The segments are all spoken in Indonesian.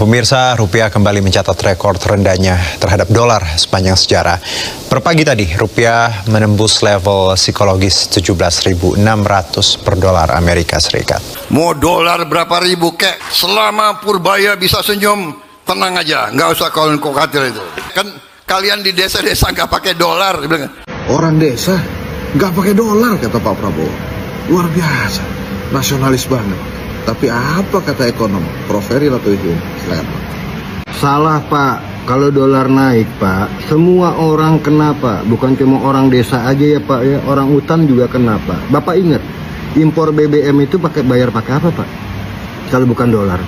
Pemirsa, rupiah kembali mencatat rekor terendahnya terhadap dolar sepanjang sejarah. Per pagi tadi, rupiah menembus level psikologis 17.600 per dolar Amerika Serikat. Mau dolar berapa ribu kek, selama Purbaya bisa senyum, tenang aja, nggak usah kau khawatir itu. Kan kalian di desa-desa nggak pakai dolar. Orang desa nggak pakai dolar, kata Pak Prabowo. Luar biasa, nasionalis banget. Tapi apa kata ekonom Prof. Heri Latoihin? Silakan Pak. Salah Pak, kalau dolar naik Pak, semua orang kena Pak. Bukan cuma orang desa aja ya Pak ya, orang hutan juga kena Pak. Bapak ingat, impor BBM itu bayar pakai apa Pak? Kalau bukan dolar.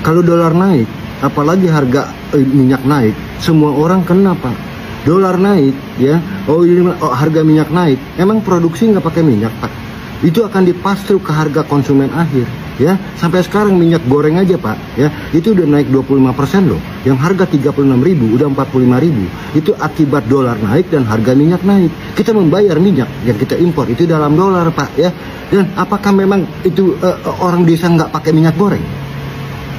Kalau dolar naik, apalagi harga minyak naik, semua orang kena Pak. Dolar naik ya, harga minyak naik, emang produksi nggak pakai minyak Pak? Itu akan dipastru ke harga konsumen akhir ya. Sampai sekarang minyak goreng aja Pak ya, itu udah naik 25% loh. Yang harga 36.000 udah 45.000. Itu akibat dolar naik dan harga minyak naik. Kita membayar minyak yang kita impor itu dalam dolar Pak ya. Dan apakah memang itu orang desa nggak pakai minyak goreng?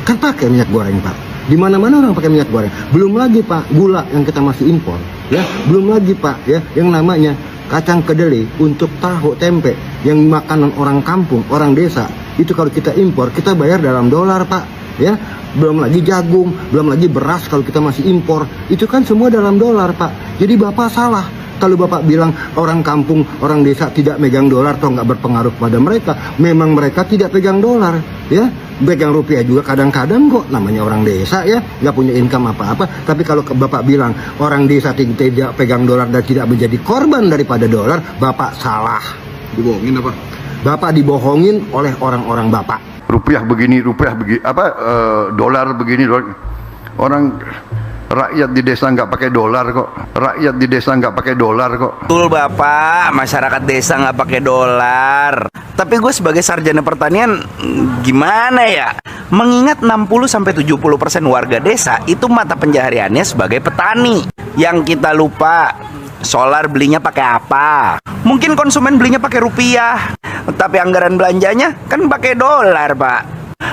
Kan pakai minyak goreng Pak. Di mana-mana orang pakai minyak goreng. Belum lagi Pak, gula yang kita masih impor ya. Belum lagi Pak ya, yang namanya kacang kedelai untuk tahu tempe yang makanan orang kampung, orang desa, itu kalau kita impor kita bayar dalam dolar Pak ya. Belum lagi jagung, belum lagi beras kalau kita masih impor, itu kan semua dalam dolar Pak. Jadi Bapak salah kalau Bapak bilang orang kampung, orang desa tidak megang dolar atau nggak berpengaruh pada mereka. Memang mereka tidak pegang dolar ya, pegang rupiah juga kadang-kadang kok, namanya orang desa ya, nggak punya income apa-apa. Tapi kalau Bapak bilang orang desa tidak pegang dolar dan tidak menjadi korban daripada dolar, Bapak salah. Dibohongin apa? Bapak dibohongin oleh orang-orang Bapak. Rupiah begini, dolar begini, orang rakyat di desa nggak pakai dolar kok. Rakyat di desa nggak pakai dolar kok. Betul Bapak, masyarakat desa nggak pakai dolar. Tapi gue sebagai sarjana pertanian gimana ya? Mengingat 60-70% warga desa itu mata pencahariannya sebagai petani. Yang kita lupa, solar belinya pakai apa? Mungkin konsumen belinya pakai rupiah, tapi anggaran belanjanya kan pakai dolar Pak.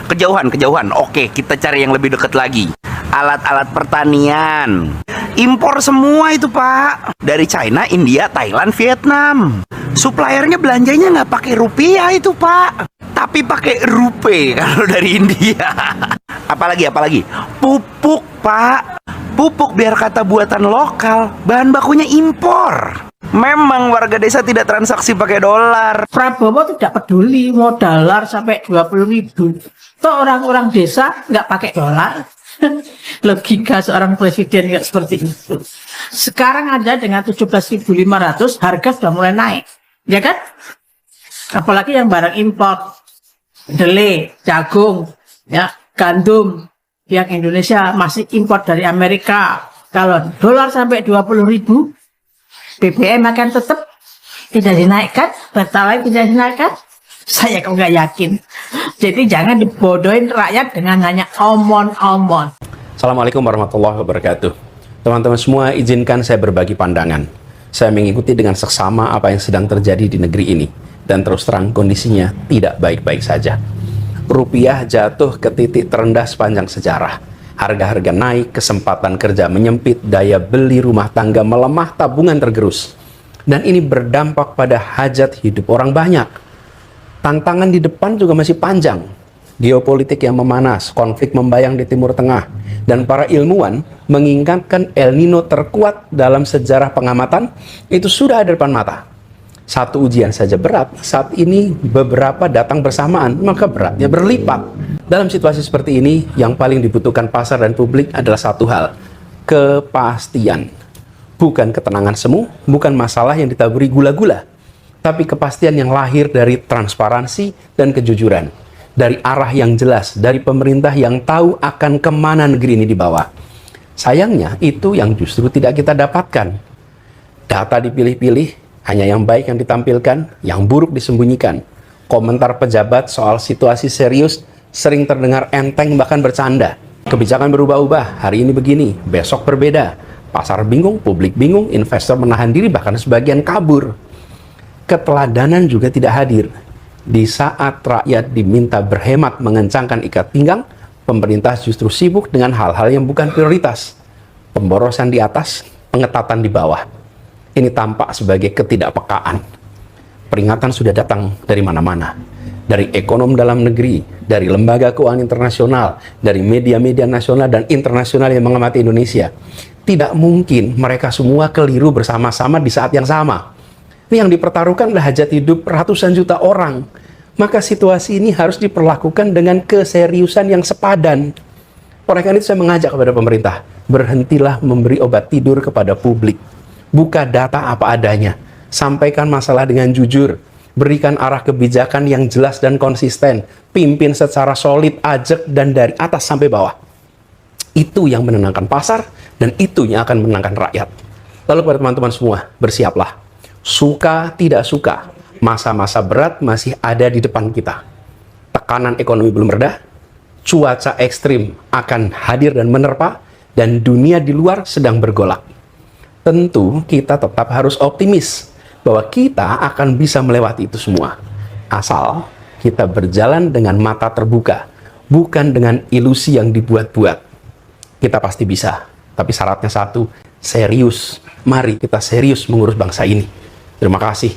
Kejauhan. Oke, kita cari yang lebih dekat lagi. Alat-alat pertanian impor semua itu Pak, dari China, India, Thailand, Vietnam. Suppliernya belanjanya nggak pakai rupiah itu Pak, tapi pakai rupiah kalau dari India. Apalagi pupuk Pak, pupuk biar kata buatan lokal, bahan bakunya impor. Memang warga desa tidak transaksi pakai dolar. Prabowo tidak peduli mau dolar sampai 20.000. Toh orang-orang desa nggak pakai dolar. Logika seorang presiden nggak seperti itu. Sekarang aja dengan 17.500 harga sudah mulai naik, ya kan? Apalagi yang barang impor, kedelai, jagung, ya, gandum, yang Indonesia masih impor dari Amerika. Kalau dolar sampai 20.000, BBM akan tetap tidak dinaikkan, Pertalite tidak dinaikkan. Saya kok nggak yakin. Jadi jangan dibodohin rakyat dengan hanya omon-omon. Assalamualaikum warahmatullahi wabarakatuh. Teman-teman semua, izinkan saya berbagi pandangan. Saya mengikuti dengan seksama apa yang sedang terjadi di negeri ini. Dan terus terang kondisinya tidak baik-baik saja. Rupiah jatuh ke titik terendah sepanjang sejarah. Harga-harga naik, kesempatan kerja menyempit, daya beli rumah tangga melemah, tabungan tergerus. Dan ini berdampak pada hajat hidup orang banyak. Tantangan di depan juga masih panjang. Geopolitik yang memanas, konflik membayang di Timur Tengah, dan para ilmuwan mengingatkan El Nino terkuat dalam sejarah pengamatan itu sudah ada depan mata. Satu ujian saja berat, saat ini beberapa datang bersamaan, maka beratnya berlipat. Dalam situasi seperti ini, yang paling dibutuhkan pasar dan publik adalah satu hal, kepastian. Bukan ketenangan semu, bukan masalah yang ditaburi gula-gula, tapi kepastian yang lahir dari transparansi dan kejujuran. Dari arah yang jelas, dari pemerintah yang tahu akan kemana negeri ini dibawa. Sayangnya, itu yang justru tidak kita dapatkan. Data dipilih-pilih, hanya yang baik yang ditampilkan, yang buruk disembunyikan. Komentar pejabat soal situasi serius sering terdengar enteng bahkan bercanda. Kebijakan berubah-ubah, hari ini begini, besok berbeda. Pasar bingung, publik bingung, investor menahan diri, bahkan sebagian kabur. Keteladanan juga tidak hadir. Di saat rakyat diminta berhemat mengencangkan ikat pinggang, Pemerintah justru sibuk dengan hal-hal yang bukan prioritas. Pemborosan di atas, pengetatan di bawah. Ini tampak sebagai ketidakpekaan. Peringatan sudah datang dari mana-mana. Dari ekonom dalam negeri, dari lembaga keuangan internasional, dari media-media nasional dan internasional yang mengamati Indonesia. Tidak mungkin mereka semua keliru bersama-sama di saat yang sama. Ini yang dipertaruhkan adalah hajat hidup ratusan juta orang. Maka situasi ini harus diperlakukan dengan keseriusan yang sepadan. Oleh karena itu saya mengajak kepada pemerintah, berhentilah memberi obat tidur kepada publik. Buka data apa adanya. Sampaikan masalah dengan jujur. Berikan arah kebijakan yang jelas dan konsisten. Pimpin secara solid, ajak, dan dari atas sampai bawah. Itu yang menenangkan pasar, dan itu yang akan menenangkan rakyat. Lalu kepada teman-teman semua, bersiaplah. Suka tidak suka, masa-masa berat masih ada di depan kita. Tekanan ekonomi belum reda, cuaca ekstrim akan hadir dan menerpa, dan dunia di luar sedang bergolak. Tentu kita tetap harus optimis bahwa kita akan bisa melewati itu semua. Asal kita berjalan dengan mata terbuka, bukan dengan ilusi yang dibuat-buat. Kita pasti bisa, tapi syaratnya satu, serius. Mari kita serius mengurus bangsa ini. Terima kasih.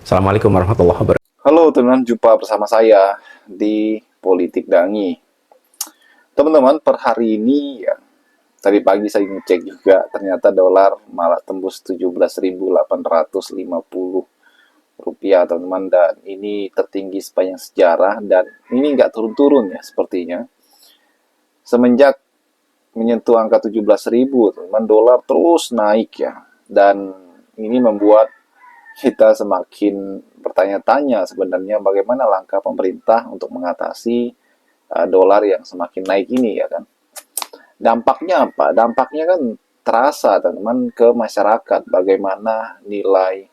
Assalamualaikum warahmatullahi wabarakatuh. Halo teman-teman, jumpa bersama saya di Politik Dangi. Teman-teman, per hari ini ya, tadi pagi saya ngecek juga, ternyata dolar malah tembus 17.850 rupiah teman-teman, dan ini tertinggi sepanjang sejarah, dan ini nggak turun-turun ya sepertinya. Semenjak menyentuh angka 17.000, teman-teman, dolar terus naik ya, dan ini membuat kita semakin bertanya-tanya sebenarnya bagaimana langkah pemerintah untuk mengatasi dolar yang semakin naik ini ya kan. Dampaknya apa? Dampaknya kan terasa teman-teman ke masyarakat, bagaimana nilai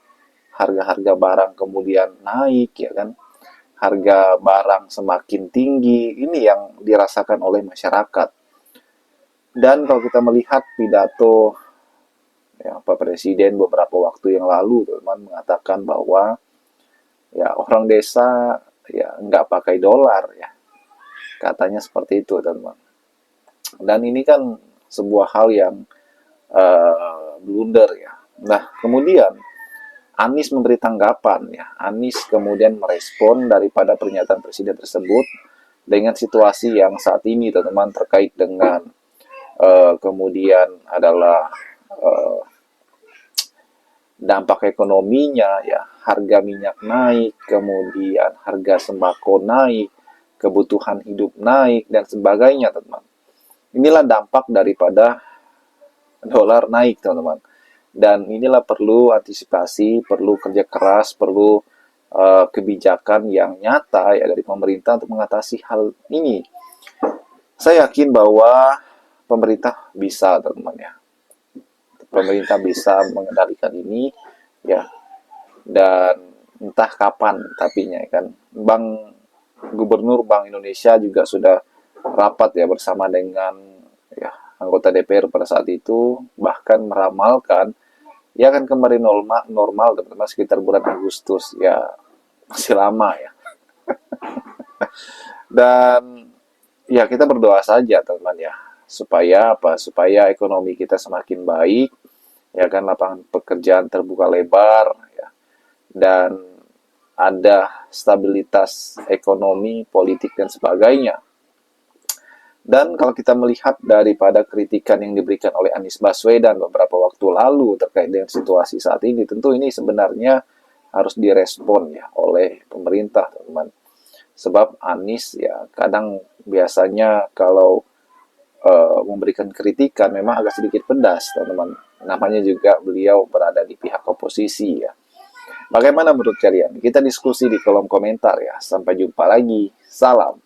harga-harga barang kemudian naik ya kan. Harga barang semakin tinggi, ini yang dirasakan oleh masyarakat. Dan kalau kita melihat pidato ya, Pak Presiden beberapa waktu yang lalu, teman mengatakan bahwa ya orang desa ya nggak pakai dolar ya, katanya seperti itu teman. Dan ini kan sebuah hal yang blunder ya. Nah kemudian Anies memberi tanggapan ya, Anies kemudian merespon daripada pernyataan Presiden tersebut dengan situasi yang saat ini teman-teman, terkait dengan kemudian adalah dampak ekonominya ya, harga minyak naik, kemudian harga sembako naik, kebutuhan hidup naik dan sebagainya teman-teman. Inilah dampak daripada dolar naik teman-teman. Dan inilah perlu antisipasi, perlu kerja keras, perlu kebijakan yang nyata ya dari pemerintah untuk mengatasi hal ini. Saya yakin bahwa pemerintah bisa teman-teman ya. Pemerintah bisa mengendalikan ini ya, dan entah kapan tapinya kan. Gubernur Bank Indonesia juga sudah rapat ya bersama dengan ya anggota DPR pada saat itu, bahkan meramalkan ya akan kembali normal teman-teman sekitar bulan Agustus ya, masih lama ya. Dan ya kita berdoa saja teman-teman ya, supaya ekonomi kita semakin baik ya kan, lapangan pekerjaan terbuka lebar ya, dan ada stabilitas ekonomi, politik dan sebagainya. Dan kalau kita melihat daripada kritikan yang diberikan oleh Anies Baswedan beberapa waktu lalu terkait dengan situasi saat ini, tentu ini sebenarnya harus direspon ya oleh pemerintah teman-teman. Sebab Anies ya kadang biasanya kalau memberikan kritikan memang agak sedikit pedas teman-teman. Namanya juga beliau berada di pihak oposisi ya. Bagaimana menurut kalian? Kita diskusi di kolom komentar ya. Sampai jumpa lagi. Salam.